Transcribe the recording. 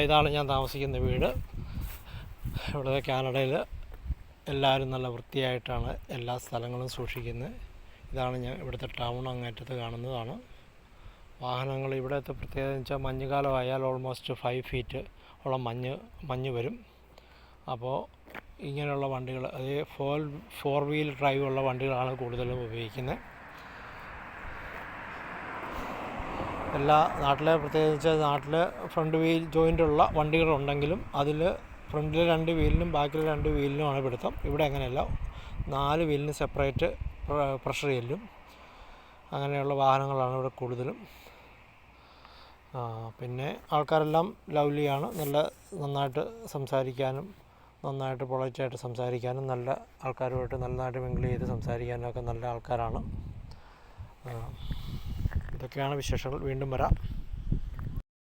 ഇതാണ് ഞാൻ താമസിക്കുന്ന വീട്. ഇവിടെ കാനഡയിൽ എല്ലാവരും നല്ല വൃത്തിയായിട്ടാണ് എല്ലാ സ്ഥലങ്ങളും സൂക്ഷിക്കുന്നത്. ഇതാണ് ഞാൻ ഇവിടുത്തെ ടൗൺ അങ്ങേറ്റത്ത് കാണുന്നതാണ്. വാഹനങ്ങൾ ഇവിടുത്തെ പ്രത്യേകത എന്ന് വെച്ചാൽ മഞ്ഞുകാലമായാൽ ഓൾമോസ്റ്റ് 5 ഫീറ്റ് ഉള്ള മഞ്ഞ് വരും. അപ്പോൾ ഇങ്ങനെയുള്ള വണ്ടികൾ, അത് 4 വീൽ ഡ്രൈവ് ഉള്ള വണ്ടികളാണ് കൂടുതലും ഉപയോഗിക്കുന്നത്. എല്ലാ നാട്ടിലെ പ്രത്യേകത വെച്ചാൽ നാട്ടിൽ ഫ്രണ്ട് വീൽ ജോയിൻ്റുള്ള വണ്ടികളുണ്ടെങ്കിലും അതിൽ ഫ്രണ്ടിൽ 2 വീലിനും ബാക്കിൽ 2 വീലിനുമാണ് പിടുത്തം. ഇവിടെ അങ്ങനെയല്ല, 4 വീലിന് സെപ്പറേറ്റ് പ്രഷർ ചെല്ലും. അങ്ങനെയുള്ള വാഹനങ്ങളാണ് ഇവിടെ കൂടുതലും. പിന്നെ ആൾക്കാരെല്ലാം ലവ്ലിയാണ്. നന്നായിട്ട് സംസാരിക്കാനും നന്നായിട്ട് പൊളൈറ്റായിട്ട് സംസാരിക്കാനും നല്ല ആൾക്കാരുമായിട്ട് നന്നായിട്ട് മിങ്കിൾ ചെയ്ത് സംസാരിക്കാനും ഒക്കെ നല്ല ആൾക്കാരാണ്. ഇതൊക്കെയാണ് വിശേഷങ്ങൾ. വീണ്ടും വരാം.